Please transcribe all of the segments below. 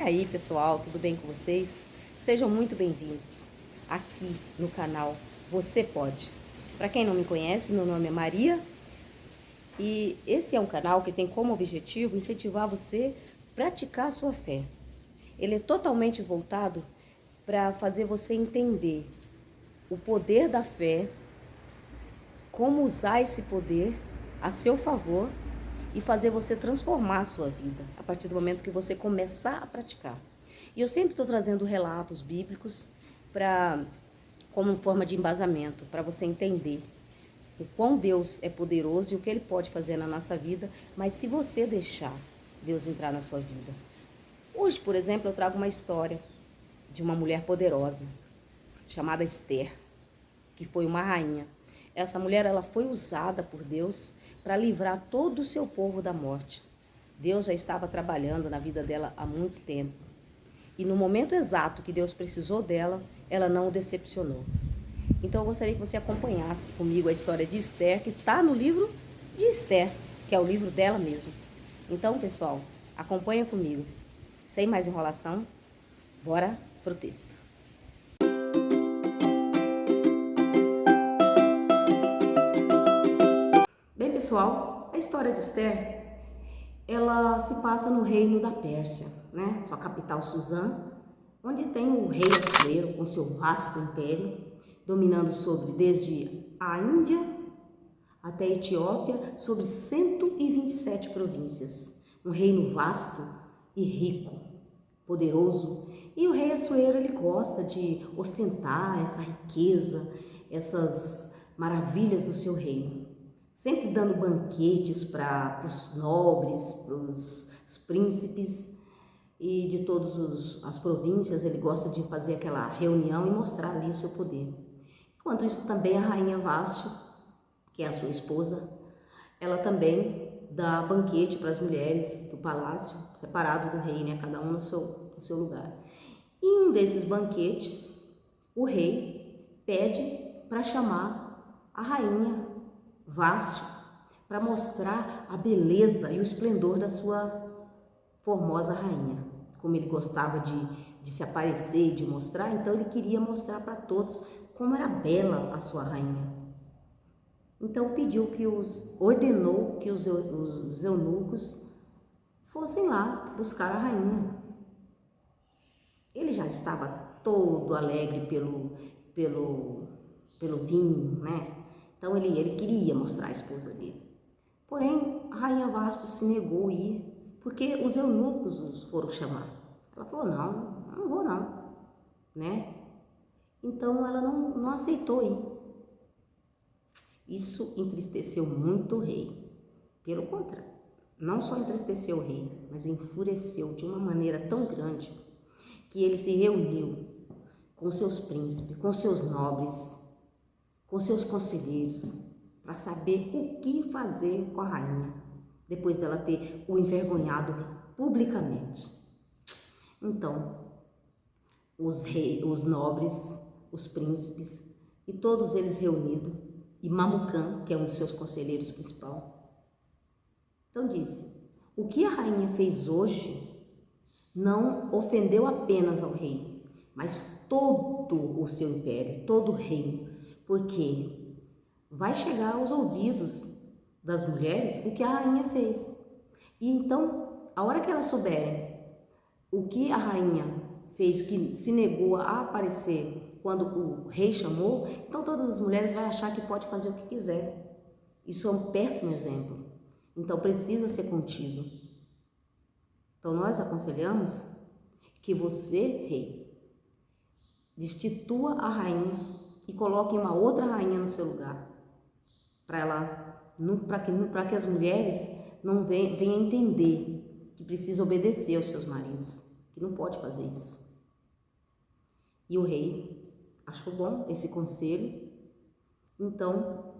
aí, pessoal, tudo bem com vocês? Sejam muito bem-vindos aqui no canal Você Pode. Para quem não me conhece, meu nome é Maria e esse é um canal que tem como objetivo incentivar você a praticar a sua fé. Ele é totalmente voltado para fazer você entender o poder da fé, como usar esse poder a seu favor e fazer você transformar a sua vida a partir do momento que você começar a praticar. E eu sempre estou trazendo relatos bíblicos como forma de embasamento, para você entender o quão Deus é poderoso e o que Ele pode fazer na nossa vida, mas se você deixar Deus entrar na sua vida. Hoje, por exemplo, eu trago uma história de uma mulher poderosa, chamada Esther, que foi uma rainha. Essa mulher, ela foi usada por Deus para livrar todo o seu povo da morte. Deus já estava trabalhando na vida dela há muito tempo. E no momento exato que Deus precisou dela, ela não o decepcionou. Então eu gostaria que você acompanhasse comigo a história de Esther, que está no livro de Esther, que é o livro dela mesmo. Então, pessoal, acompanha comigo. Sem mais enrolação, bora pro texto. Bem, pessoal, a história de Esther, ela se passa no reino da Pérsia, né? Sua capital Suzã, onde tem o rei Assuero com seu vasto império, dominando desde a Índia até a Etiópia, sobre 127 províncias. Um reino vasto e rico, poderoso. E o rei Assuero, ele gosta de ostentar essa riqueza, essas maravilhas do seu reino. Sempre dando banquetes para os nobres, para os príncipes e de todas as províncias. Ele gosta de fazer aquela reunião e mostrar ali o seu poder. Enquanto isso, também a rainha Vasti, que é a sua esposa, ela também dá banquete para as mulheres do palácio, separado do rei, né? Cada um no seu lugar. E em um desses banquetes, o rei pede para chamar a rainha Vasti, para mostrar a beleza e o esplendor da sua formosa rainha. Como ele gostava de se aparecer e de mostrar, então ele queria mostrar para todos como era bela a sua rainha. Então ordenou que os eunucos fossem lá buscar a rainha. Ele já estava todo alegre pelo vinho, né? Então ele queria mostrar a esposa dele. Porém, a rainha Vasti se negou a ir, porque os eunucos os foram chamar. Ela falou, não vou não, né? Então ela não aceitou ir. Isso entristeceu muito o rei. Pelo contrário, não só entristeceu o rei, mas enfureceu de uma maneira tão grande que ele se reuniu com seus príncipes, com seus nobres, com seus conselheiros, para saber o que fazer com a rainha, depois dela ter o envergonhado publicamente. Então, os nobres, os príncipes, e todos eles reunidos, e Mamucã, que é um dos seus conselheiros principal, então disse, o que a rainha fez hoje não ofendeu apenas ao rei, mas todo o seu império, todo o reino, porque vai chegar aos ouvidos das mulheres o que a rainha fez. E então, a hora que elas souberem o que a rainha fez, que se negou a aparecer quando o rei chamou, então todas as mulheres vão achar que pode fazer o que quiser. Isso é um péssimo exemplo. Então precisa ser contido. Então nós aconselhamos que você, rei, destitua a rainha e coloque uma outra rainha no seu lugar, para que as mulheres não venham entender que precisa obedecer aos seus maridos, que não pode fazer isso. E o rei achou bom esse conselho, então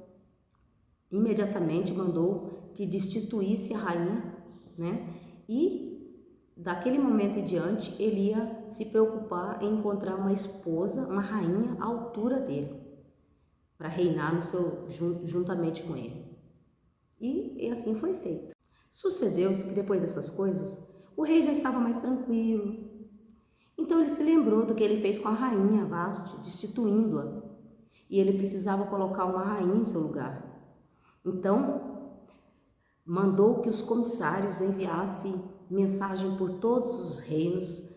imediatamente mandou que destituísse a rainha, né? E daquele momento em diante ele ia se preocupar em encontrar uma esposa, uma rainha à altura dele, para reinar juntamente com ele. E assim foi feito. Sucedeu-se que depois dessas coisas, o rei já estava mais tranquilo, Então ele se lembrou do que ele fez com a rainha Vasti, destituindo-a, e ele precisava colocar uma rainha em seu lugar. Então mandou que os comissários enviassem mensagem por todos os reinos,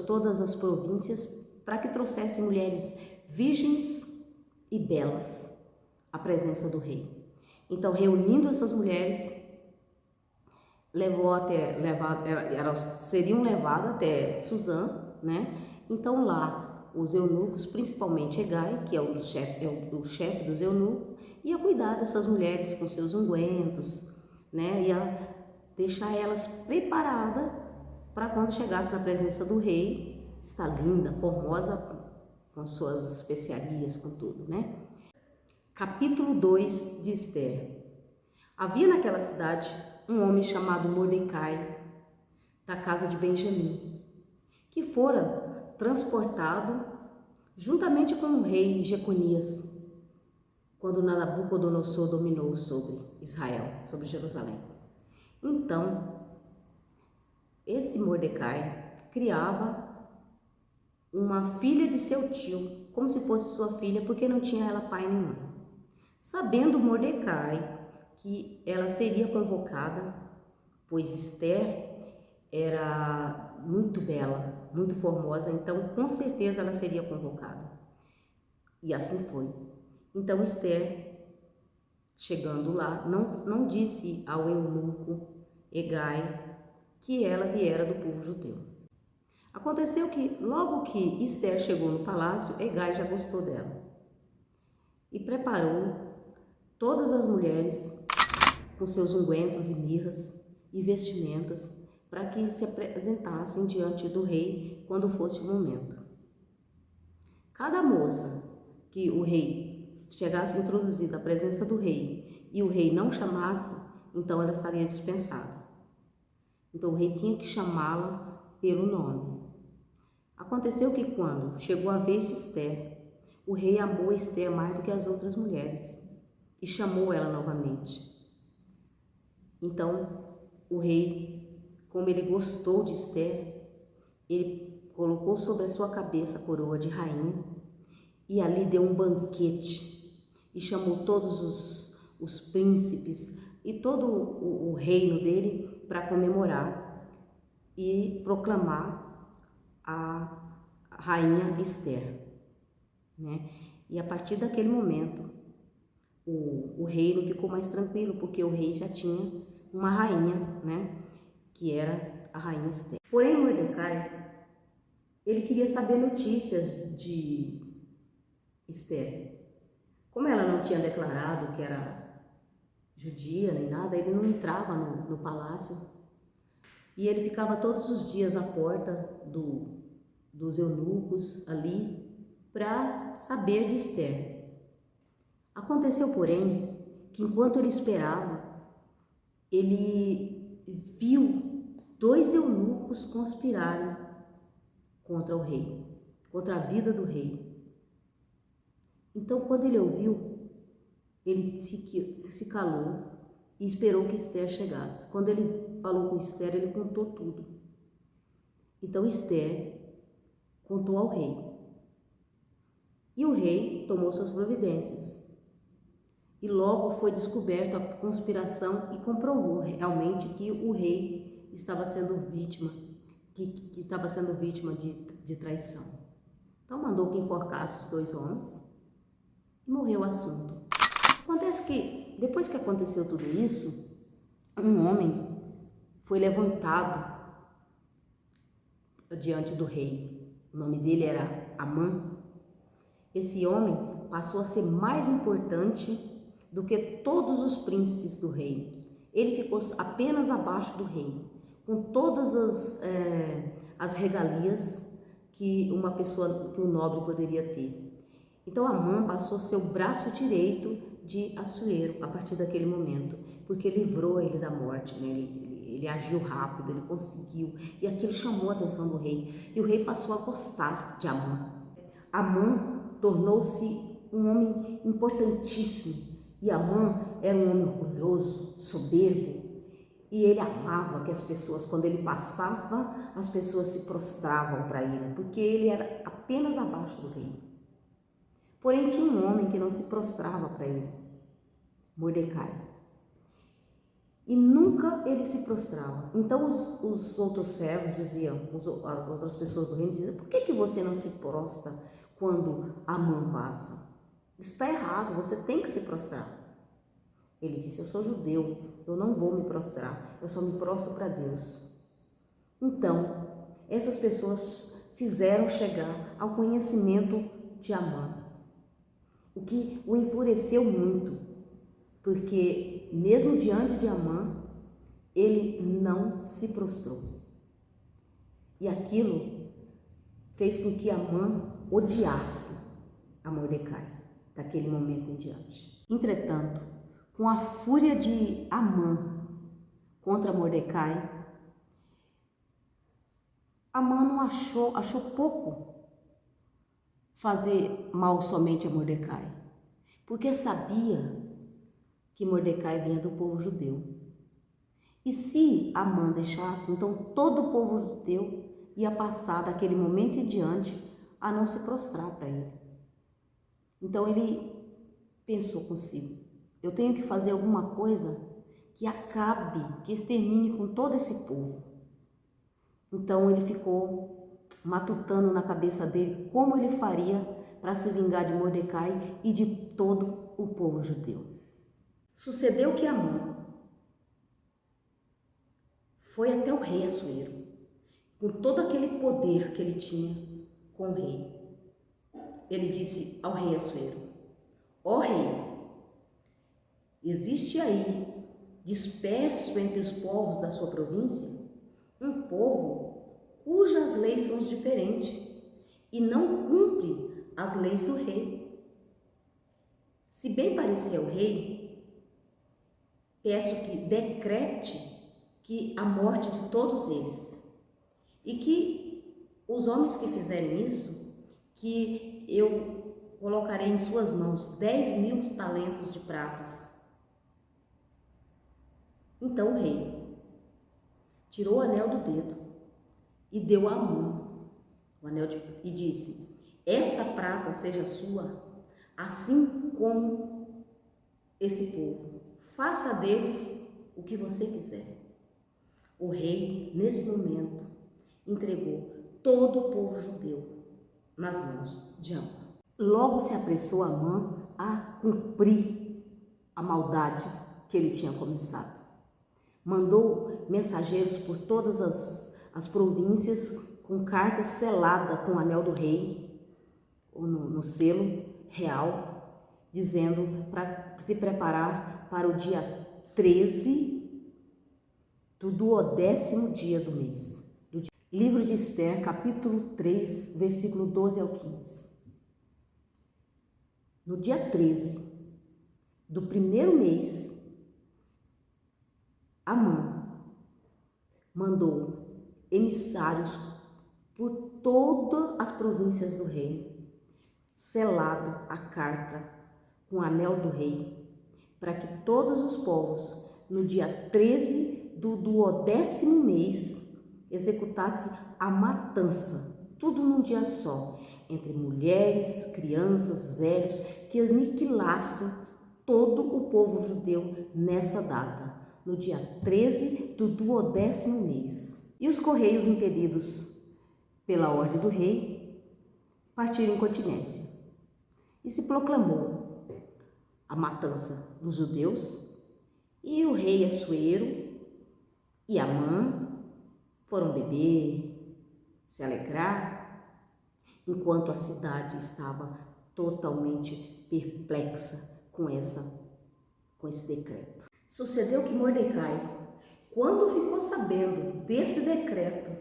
todas as províncias, para que trouxessem mulheres virgens e belas à presença do rei. Então, reunindo essas mulheres, seriam levadas até Suzã, né? Então lá os eunucos, principalmente Hegai, que é o chefe dos eunucos, ia cuidar dessas mulheres com seus ungüentos, né? Ia deixar elas preparadas para quando chegasse na presença do rei, estar linda, formosa, com suas especiarias, com tudo, né? Capítulo 2 de Esther. Havia naquela cidade um homem chamado Mordecai, da casa de Benjamim, que fora transportado juntamente com o rei Jeconias, quando Nabucodonosor dominou sobre Israel, sobre Jerusalém. Então, esse Mordecai criava uma filha de seu tio, como se fosse sua filha, porque não tinha ela pai nem mãe. Sabendo Mordecai que ela seria convocada, pois Esther era muito bela, muito formosa, então com certeza ela seria convocada. E assim foi. Então Esther, chegando lá, não disse ao eunuco Hegai que ela viera do povo judeu. Aconteceu que logo que Esther chegou no palácio, Hegai já gostou dela e preparou todas as mulheres com seus ungüentos e mirras e vestimentas para que se apresentassem diante do rei quando fosse o momento. Cada moça que o rei chegasse introduzida à presença do rei e o rei não chamasse, então ela estaria dispensada. Então o rei tinha que chamá-la pelo nome. Aconteceu que quando chegou a vez de Esther, o rei amou Esther mais do que as outras mulheres e chamou ela novamente. Então o rei, como ele gostou de Esther, ele colocou sobre a sua cabeça a coroa de rainha e ali deu um banquete e chamou todos os príncipes e todo o reino dele para comemorar e proclamar a rainha Esther, né? E a partir daquele momento o reino ficou mais tranquilo, porque o rei já tinha uma rainha, né? Que era a rainha Esther. Porém, Mordecai, ele queria saber notícias de Esther. Como ela não tinha declarado que era judia nem nada, ele não entrava no palácio e ele ficava todos os dias à porta dos eunucos ali para saber de Esther. Aconteceu, porém, que enquanto ele esperava, ele viu 2 eunucos conspirarem contra o rei, contra a vida do rei. Então, quando ele ouviu, ele se calou e esperou que Esther chegasse. Quando ele falou com Esther, ele contou tudo. Então, Esther contou ao rei. E o rei tomou suas providências. E logo foi descoberta a conspiração e comprovou realmente que o rei estava sendo vítima, que estava sendo vítima de traição. Então mandou que enforcasse os 2 homens e morreu o assunto. Acontece que, depois que aconteceu tudo isso, um homem foi levantado diante do rei. O nome dele era Amã. Esse homem passou a ser mais importante do que todos os príncipes do rei. Ele ficou apenas abaixo do rei, com todas as regalias que uma pessoa, que um nobre poderia ter. Então Amã passou a ser o braço direito de Assuero a partir daquele momento, porque livrou ele da morte, né? Ele agiu rápido, ele conseguiu, e aquilo chamou a atenção do rei, e o rei passou a gostar de Amã. Amã tornou-se um homem importantíssimo. E Amã era um homem orgulhoso, soberbo, E ele amava que as pessoas, quando ele passava, as pessoas se prostravam para ele, porque ele era apenas abaixo do rei. Porém, tinha um homem que não se prostrava para ele, Mordecai. E nunca ele se prostrava. Então os outros servos diziam, as outras pessoas do reino diziam: por que você não se prostra quando Amã passa? Isso está errado, você tem que se prostrar. Ele disse: eu sou judeu, eu não vou me prostrar, eu só me prostro para Deus. Então, essas pessoas fizeram chegar ao conhecimento de Amã, o que o enfureceu muito, porque mesmo diante de Amã, ele não se prostrou. E aquilo fez com que Amã odiasse a Mordecai, daquele momento em diante. Entretanto, com a fúria de Amã contra Mordecai, Amã não achou pouco fazer mal somente a Mordecai, porque sabia que Mordecai vinha do povo judeu. E se Amã deixasse, então todo o povo judeu ia passar daquele momento em diante a não se prostrar para ele. Então ele pensou consigo: eu tenho que fazer alguma coisa que acabe, que extermine com todo esse povo. Então ele ficou matutando na cabeça dele como ele faria para se vingar de Mordecai e de todo o povo judeu. Sucedeu que Amã foi até o rei Assuero, com todo aquele poder que ele tinha com o rei. Ele disse ao rei Assuero: ó rei, existe aí, disperso entre os povos da sua província, um povo cujas leis são diferentes e não cumpre as leis do rei. Se bem parecer ao rei, peço que decrete que a morte de todos eles, e que os homens que fizerem isso, que eu colocarei em suas mãos 10.000 talentos de pratas. Então o rei tirou o anel do dedo e deu a Amã o anel e disse: essa prata seja sua, assim como esse povo. Faça deles o que você quiser. O rei, nesse momento, entregou todo o povo judeu nas mãos de Amã. Logo se apressou Amã a cumprir a maldade que ele tinha começado. Mandou mensageiros por todas as províncias com carta selada com o anel do rei, no selo real, dizendo para se preparar para o dia 13 do 12º dia do mês. Livro de Esther, capítulo 3, versículo 12 ao 15. No dia 13 do primeiro mês, Amã mandou emissários por todas as províncias do reino, selado a carta com o anel do rei, para que todos os povos, no dia 13 do 12º mês, executasse a matança, tudo num dia só, entre mulheres, crianças, velhos, que aniquilassem todo o povo judeu nessa data, no dia 13 do 12º mês. E os correios impelidos pela ordem do rei partiram em continência. E se proclamou a matança dos judeus, e o rei Assuero e Amã foram beber, se alegrar, enquanto a cidade estava totalmente perplexa com esse decreto. Sucedeu que Mordecai, quando ficou sabendo desse decreto,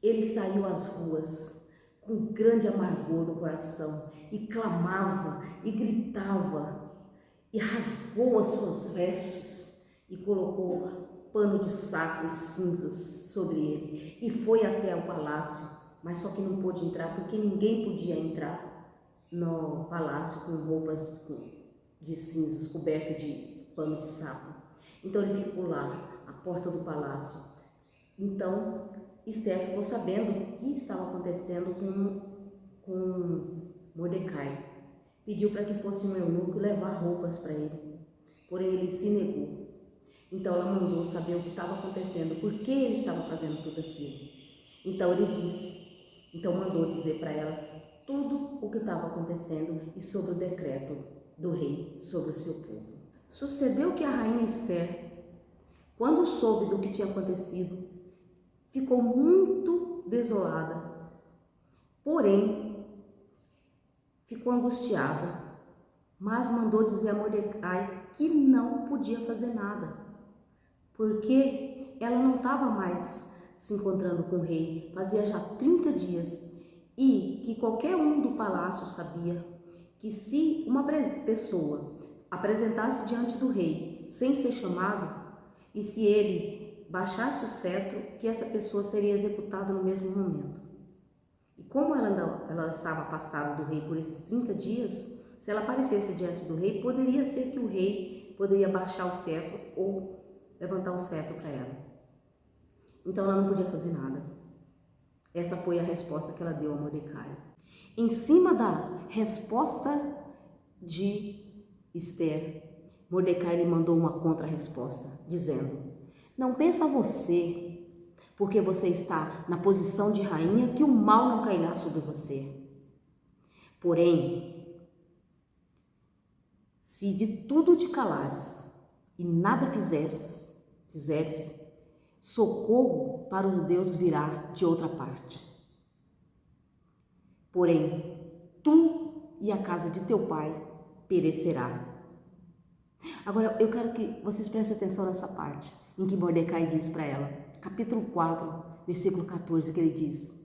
ele saiu às ruas com grande amargor no coração e clamava e gritava e rasgou as suas vestes e colocou pano de saco e cinzas sobre ele e foi até o palácio, mas só que não pôde entrar porque ninguém podia entrar no palácio com roupas de cinzas coberto de pano de saco. Então ele ficou lá, à porta do palácio. Então Esther ficou sabendo o que estava acontecendo com Mordecai. Pediu para que fosse um eunuco levar roupas para ele, porém ele se negou. Então ela mandou saber o que estava acontecendo, por que ele estava fazendo tudo aquilo. Então mandou dizer para ela tudo o que estava acontecendo e sobre o decreto do rei sobre o seu povo. Sucedeu que a rainha Esther, quando soube do que tinha acontecido, ficou muito desolada, porém ficou angustiada, mas mandou dizer a Mordecai que não podia fazer nada, porque ela não estava mais se encontrando com o rei, fazia já 30 dias, e que qualquer um do palácio sabia que se uma pessoa apresentasse diante do rei sem ser chamado, e se ele baixasse o cetro, que essa pessoa seria executada no mesmo momento. E como ela estava afastada do rei por esses 30 dias, se ela aparecesse diante do rei, poderia ser que o rei poderia baixar o cetro ou levantar o cetro para ela. Então ela não podia fazer nada. Essa foi a resposta que ela deu a Mordecai. Em cima da resposta de Esther, Mordecai lhe mandou uma contra-resposta, dizendo: não pensa você, porque você está na posição de rainha, que o mal não cairá sobre você. Porém, se de tudo te calares e nada fizeres, socorro para os judeus virá de outra parte. Porém, tu e a casa de teu pai perecerá. Agora, eu quero que vocês prestem atenção nessa parte, em que Mordecai diz para ela, capítulo 4, versículo 14, que ele diz: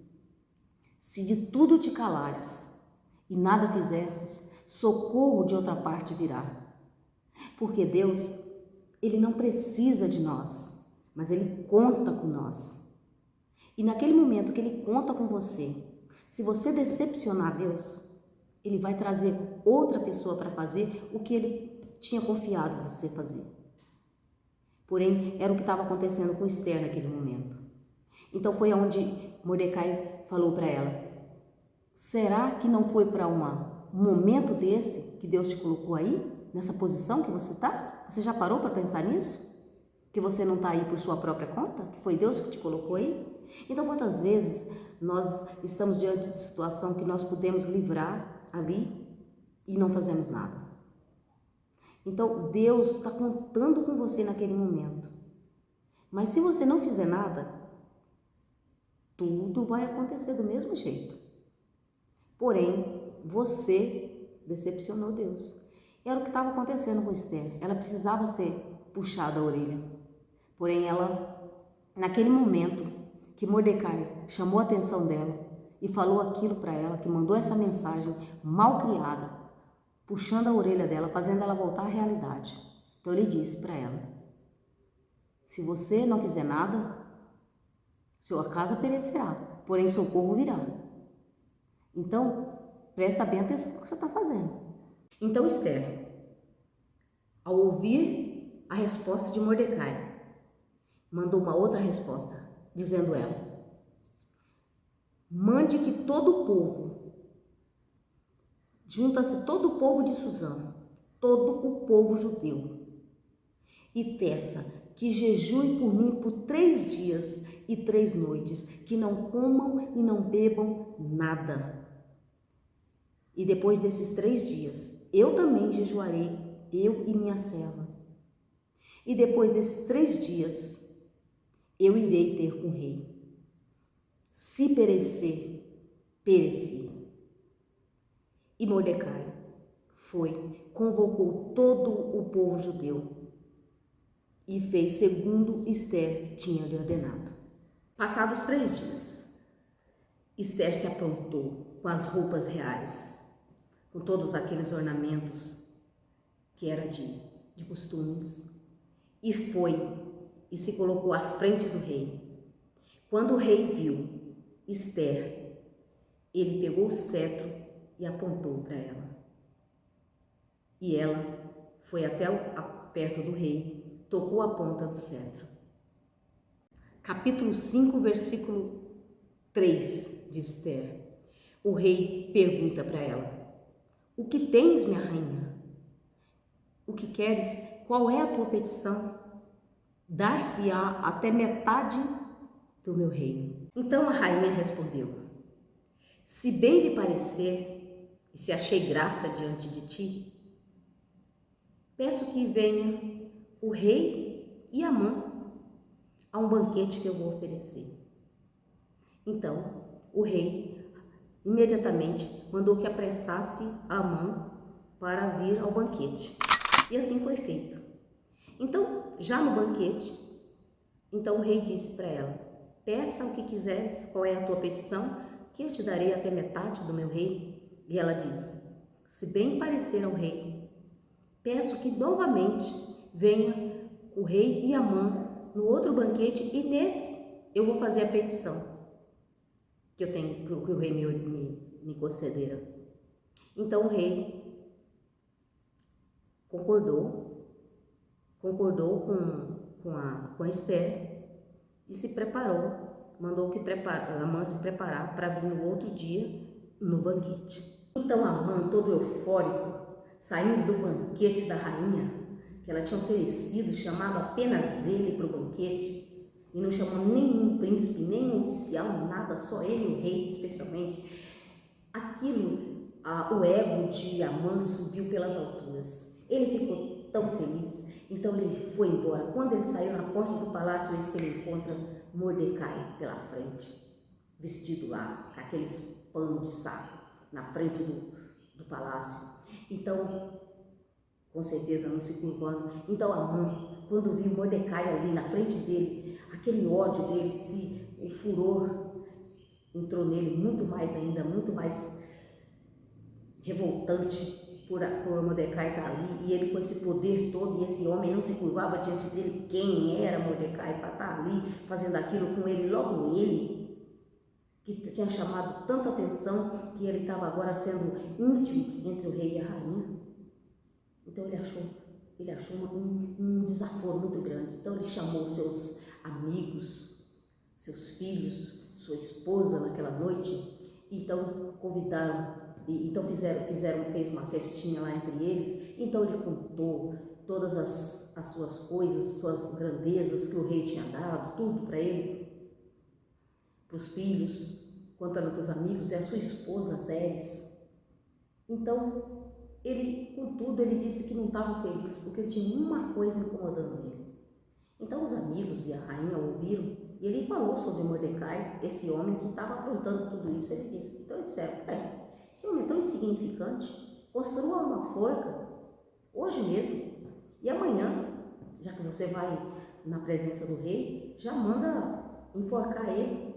se de tudo te calares e nada fizestes, socorro de outra parte virá. Porque Deus, Ele não precisa de nós, mas Ele conta com nós. E naquele momento que Ele conta com você, se você decepcionar Deus, Ele vai trazer outra pessoa para fazer o que Ele tinha confiado você fazer. Porém, era o que estava acontecendo com Esther naquele momento. Então foi onde Mordecai falou para ela: será que não foi para um momento desse que Deus te colocou aí? Nessa posição que você está? Você já parou para pensar nisso? Que você não está aí por sua própria conta? Que foi Deus que te colocou aí? Então, quantas vezes nós estamos diante de situação que nós podemos livrar ali e não fazemos nada? Então, Deus está contando com você naquele momento. Mas se você não fizer nada, tudo vai acontecer do mesmo jeito. Porém, você decepcionou Deus. Era o que estava acontecendo com Esther. Ela precisava ser puxada a orelha. Porém, ela, naquele momento que Mordecai chamou a atenção dela e falou aquilo para ela, que mandou essa mensagem mal criada, puxando a orelha dela, fazendo ela voltar à realidade. Então ele disse para ela: se você não fizer nada, sua casa perecerá, porém socorro virá. Então, presta bem atenção no que você está fazendo. Então Esther, ao ouvir a resposta de Mordecai, mandou uma outra resposta, dizendo ela: mande que todo o povo, junta-se todo o povo de Suzã, todo o povo judeu, e peça que jejue por mim por 3 dias e 3 noites, que não comam e não bebam nada. E depois desses 3 dias, eu também jejuarei, eu e minha serva. E depois desses 3 dias, eu irei ter com o rei. Se perecer, pereci. E Mordecai convocou todo o povo judeu e fez segundo Esther tinha lhe ordenado. Passados 3 dias, Esther se aprontou com as roupas reais, com todos aqueles ornamentos que era de costumes, e foi e se colocou à frente do rei. Quando o rei viu Esther, ele pegou o cetro e apontou para ela. E ela foi até perto do rei tocou a ponta do cetro. Capítulo 5, versículo 3 de Esther. O rei pergunta para ela: o que tens, minha rainha? O que queres? Qual é a tua petição? Dar-se-á até metade do meu reino. Então a rainha respondeu: se bem lhe parecer e se achei graça diante de ti, peço que venha o rei e Amã a um banquete que eu vou oferecer. Então o rei imediatamente mandou que apressasse Amã para vir ao banquete. E assim foi feito. Então, já no banquete, então o rei disse para ela: peça o que quiseres, qual é a tua petição, que eu te darei até metade do meu reino. E ela disse: se bem parecer ao rei, peço que novamente venha o rei e Amã no outro banquete, e nesse eu vou fazer a petição que eu tenho, que o rei me concedera. Então o rei concordou com a Esther e se preparou, mandou que Amã se preparar para vir no outro dia no banquete. Então Amã, todo eufórico, saindo do banquete da rainha, que ela tinha oferecido, chamado apenas ele para o banquete, e não chamou nenhum príncipe, nenhum oficial, nada, só ele e o rei especialmente. Aquilo, o ego de Amã subiu pelas alturas. Ele ficou tão feliz, então ele foi embora. Quando ele saiu na porta do palácio, eis que ele encontra Mordecai pela frente, vestido lá, com aqueles panos de saco, na frente do palácio. Então, com certeza não se curvando. Então Amã, quando viu Mordecai ali na frente dele, aquele ódio dele, o furor entrou nele muito mais ainda, muito mais revoltante por Mordecai estar ali, e ele com esse poder todo, e esse homem não se curvava diante dele. Quem era Mordecai para estar ali fazendo aquilo com ele? Logo ele, que tinha chamado tanta atenção, que ele estava agora sendo íntimo entre o rei e a rainha. Então ele achou um desaforo muito grande. Então ele chamou seus amigos, seus filhos, sua esposa naquela noite. Então convidaram, então fez uma festinha lá entre eles. Então ele contou todas as suas coisas, suas grandezas que o rei tinha dado, tudo para ele, para os filhos, contando para os amigos, e a sua esposa Zeres. Então contudo, ele disse que não estava feliz, porque tinha uma coisa incomodando ele. Então os amigos e a rainha ouviram, e ele falou sobre Mordecai, esse homem que estava aprontando tudo isso. Ele disse, então disseram, peraí, esse homem é tão insignificante, construa uma forca, hoje mesmo, e amanhã, já que você vai na presença do rei, já manda enforcar ele,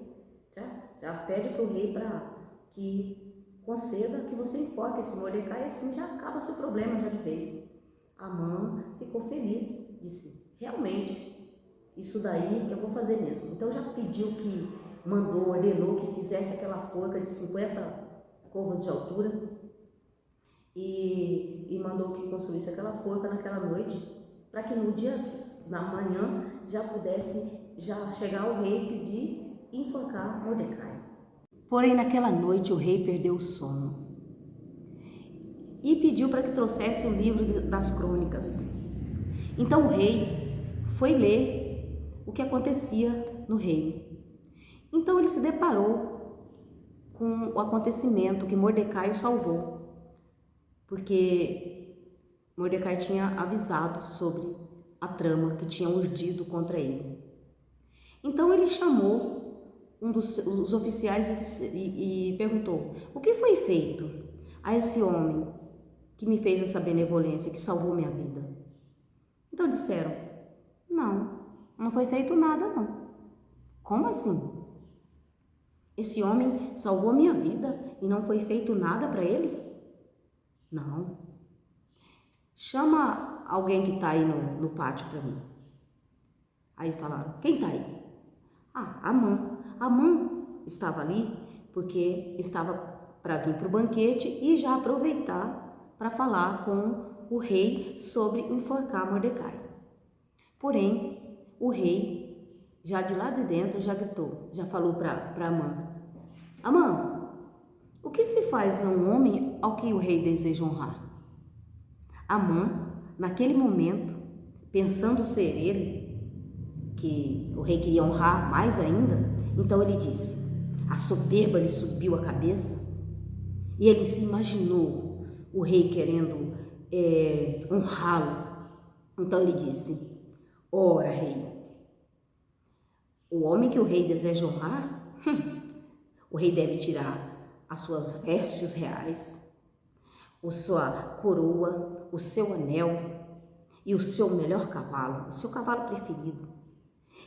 já pede para o rei para que conceda que você enforque esse Mordecai, e assim já acaba seu problema já de vez. Amã ficou feliz, disse, realmente, isso daí eu vou fazer mesmo. Então já pediu ordenou que fizesse aquela forca de 50 côvados de altura, e mandou que construísse aquela forca naquela noite, para que no dia, na manhã, já pudesse chegar o rei e pedir e enforcar Mordecai. Porém, naquela noite o rei perdeu o sono e pediu para que trouxesse o livro das crônicas. Então o rei foi ler o que acontecia no reino. Então ele se deparou com o acontecimento que Mordecai o salvou, porque Mordecai tinha avisado sobre a trama que tinha urdido contra ele. Então ele chamou os oficiais e perguntou, o que foi feito a esse homem que me fez essa benevolência, que salvou minha vida? Então disseram, não foi feito nada não. Como assim? Esse homem salvou minha vida e não foi feito nada para ele? Não. Chama alguém que está aí no pátio para mim. Aí falaram, quem está aí? Amã. Amã estava ali porque estava para vir para o banquete e já aproveitar para falar com o rei sobre enforcar Mordecai. Porém, o rei, já de lá de dentro, já gritou, já falou para Amã: Amã, o que se faz a um homem ao que o rei deseja honrar? Amã, naquele momento, pensando ser ele, que o rei queria honrar mais ainda, então ele disse, a soberba lhe subiu a cabeça e ele se imaginou o rei querendo honrá-lo. Então ele disse, ora rei, o homem que o rei deseja honrar, o rei deve tirar as suas vestes reais, a sua coroa, o seu anel e o seu melhor cavalo, o seu cavalo preferido,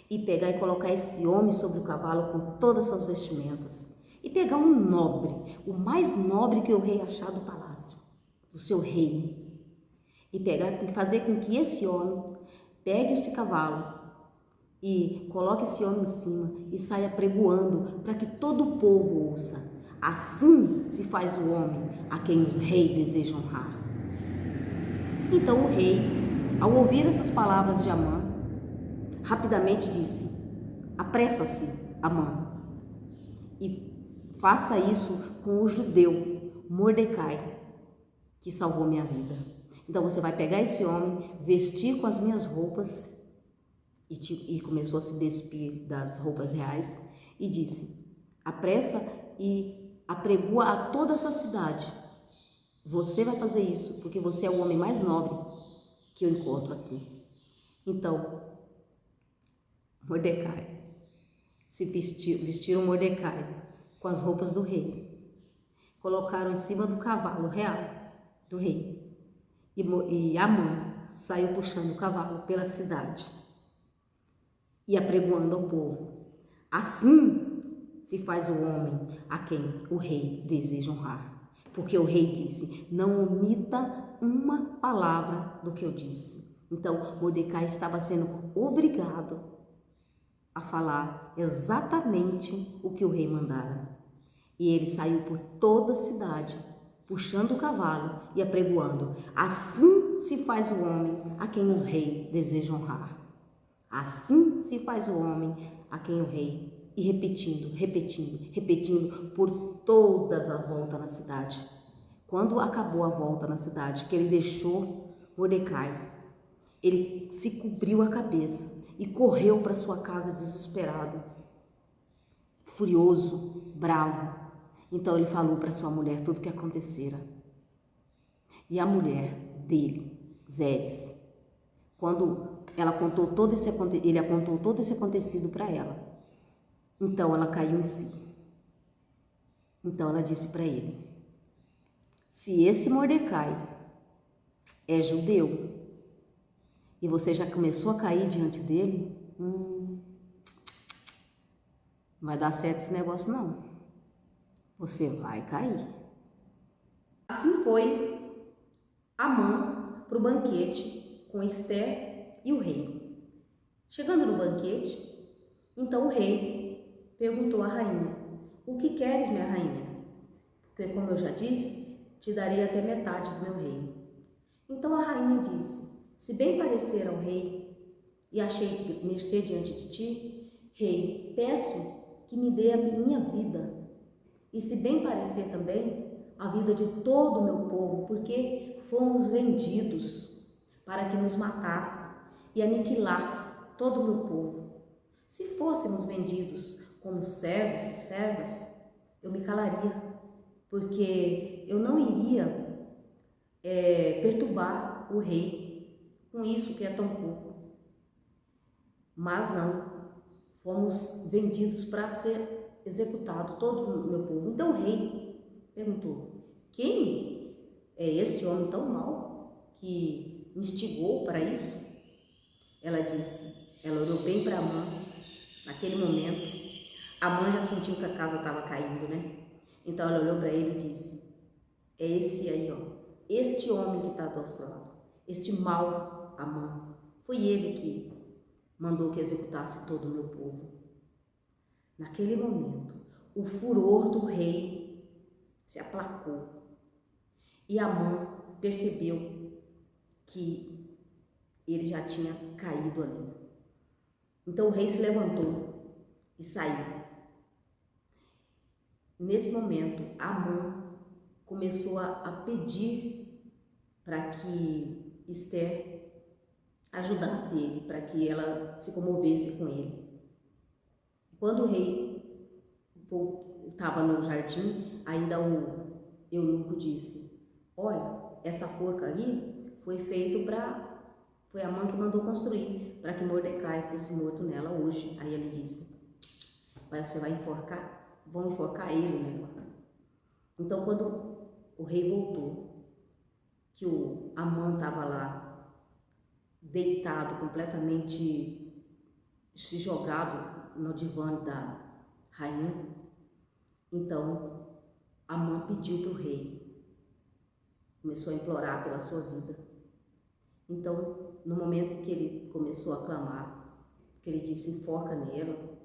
e pegar e colocar esse homem sobre o cavalo com todas as vestimentas, e pegar um nobre, o mais nobre que o rei achar do palácio, do seu reino, e pegar e fazer com que esse homem pegue esse cavalo e coloque esse homem em cima e saia pregoando para que todo o povo ouça. Assim se faz o homem a quem o rei deseja honrar. Então o rei, ao ouvir essas palavras de Amã, rapidamente disse, apressa-se, Amã, e faça isso com o judeu Mordecai, que salvou minha vida. Então você vai pegar esse homem, vestir com as minhas roupas, e começou a se despir das roupas reais, e disse, apressa e apregoa a toda essa cidade. Você vai fazer isso, porque você é o homem mais nobre que eu encontro aqui. Então, Mordecai, vestiram Mordecai com as roupas do rei, colocaram em cima do cavalo real do rei, e Amã saiu puxando o cavalo pela cidade e apregoando ao povo. Assim se faz o homem a quem o rei deseja honrar. Porque o rei disse, não omita uma palavra do que eu disse. Então, Mordecai estava sendo obrigado a falar exatamente o que o rei mandara. E ele saiu por toda a cidade, puxando o cavalo e apregoando. Assim se faz o homem a quem os reis desejam honrar. Assim se faz o homem a quem o rei... E repetindo por todas as voltas na cidade. Quando acabou a volta na cidade, que ele deixou Mordecai, ele se cobriu a cabeça e correu para sua casa desesperado, furioso, bravo. Então ele falou para sua mulher tudo o que acontecera. E a mulher dele, Zeres, quando ele contou todo esse acontecido para ela, então ela caiu em si. Então ela disse para ele, se esse Mordecai é judeu e você já começou a cair diante dele, não vai dar certo esse negócio não. Você vai cair. Assim foi Amã para o banquete com Esther e o rei. Chegando no banquete, então o rei perguntou à rainha, o que queres, minha rainha? Porque, como eu já disse, te darei até metade do meu reino. Então a rainha disse, se bem parecer ao rei, e achei mercê diante de ti, rei, peço que me dê a minha vida, e se bem parecer também a vida de todo o meu povo, porque fomos vendidos para que nos matasse e aniquilasse todo o meu povo. Se fôssemos vendidos como servos e servas, eu me calaria, porque eu não iria perturbar o rei com isso que é tão pouco. Mas não, fomos vendidos para ser executado todo o meu povo. Então o rei perguntou, quem é esse homem tão mau que instigou para isso? Ela disse, ela olhou bem para Amã, naquele momento. Amã já sentiu que a casa estava caindo, né? Então ela olhou para ele e disse, é esse aí, ó, este homem que está do nosso lado, este mau Amã, foi ele que mandou que executasse todo o meu povo. Naquele momento, o furor do rei se aplacou e Amã percebeu que ele já tinha caído ali. Então o rei se levantou e saiu. Nesse momento, Amã começou a pedir para que Esther ajudasse ele, para que ela se comovesse com ele. Quando o rei estava no jardim, ainda o eunuco disse: olha, essa forca ali foi a Amã que mandou construir para que Mordecai fosse morto nela hoje. Aí ele disse: você vai enforcar? Vão enforcar ele nela. Então, quando o rei voltou, que o Amã estava lá deitado, completamente se jogado no divã da rainha, então Amã pediu para o rei, começou a implorar pela sua vida. Então, no momento em que ele começou a clamar, que ele disse: enforca nela,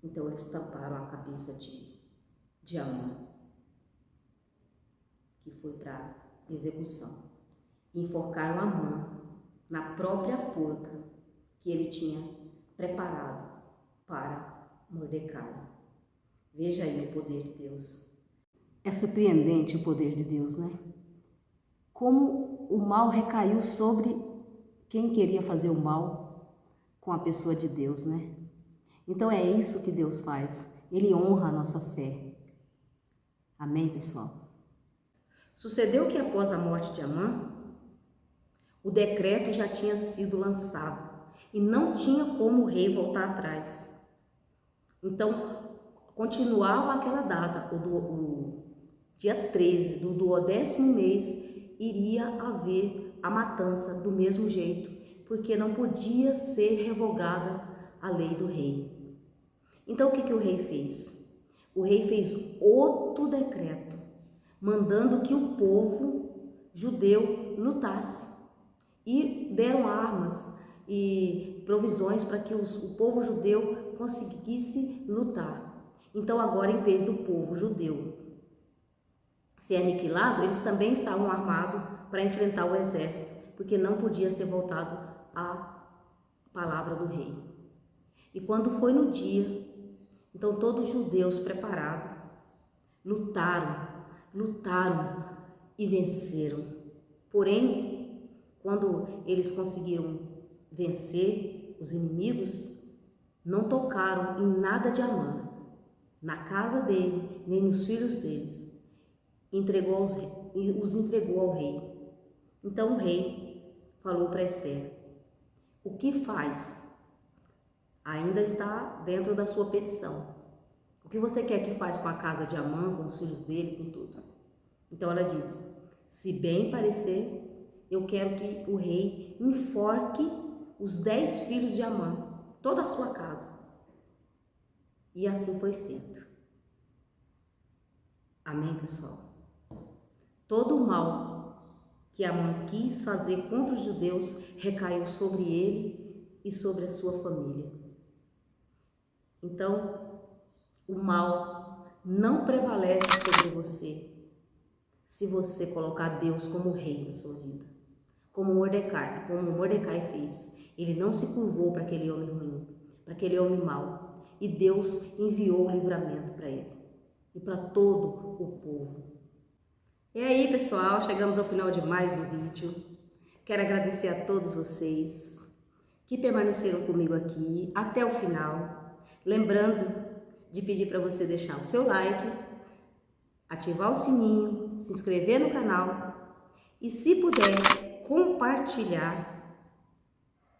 então eles tamparam a cabeça de Amã, que foi para execução. Enforcaram Amã na própria forca que ele tinha preparado para Mordecai. Veja aí o poder de Deus. É surpreendente o poder de Deus, né? Como o mal recaiu sobre quem queria fazer o mal com a pessoa de Deus, né? Então é isso que Deus faz. Ele honra a nossa fé. Amém, pessoal? Sucedeu que após a morte de Amã, o decreto já tinha sido lançado e não tinha como o rei voltar atrás. Então, continuava aquela data, o dia 13 do 10º mês, iria haver a matança do mesmo jeito, porque não podia ser revogada a lei do rei. Então, o que o rei fez? O rei fez outro decreto, mandando que o povo judeu lutasse. E deram armas e provisões para que o povo judeu conseguisse lutar. Então, agora, em vez do povo judeu ser aniquilado, eles também estavam armados para enfrentar o exército, porque não podia ser voltado à palavra do rei. E quando foi no dia, então todos os judeus preparados lutaram e venceram. Porém, quando eles conseguiram vencer os inimigos, não tocaram em nada de Amã, na casa dele, nem nos filhos deles. Os entregou ao rei. Então o rei falou para Esther: o que faz? Ainda está dentro da sua petição. O que você quer que faz com a casa de Amã, com os filhos dele, com tudo? Então ela disse: se bem parecer, eu quero que o rei enforque os 10 filhos de Amã, toda a sua casa. E assim foi feito. Amém, pessoal? Todo o mal que Amã quis fazer contra os judeus recaiu sobre ele e sobre a sua família. Então, o mal não prevalece sobre você se você colocar Deus como rei na sua vida. Como Mordecai fez. Ele não se curvou para aquele homem ruim, para aquele homem mau. E Deus enviou o livramento para ele e para todo o povo. E aí, pessoal, chegamos ao final de mais um vídeo. Quero agradecer a todos vocês que permaneceram comigo aqui até o final. Lembrando de pedir para você deixar o seu like, ativar o sininho, se inscrever no canal e, se puder, compartilhar.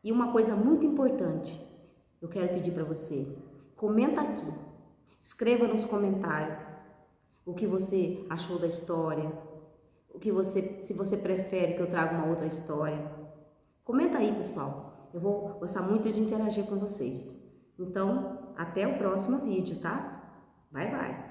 E uma coisa muito importante, eu quero pedir para você, comenta aqui, escreva nos comentários o que você achou da história, se você prefere que eu traga uma outra história. Comenta aí, pessoal, eu vou gostar muito de interagir com vocês. Então, até o próximo vídeo, tá? Bye, bye!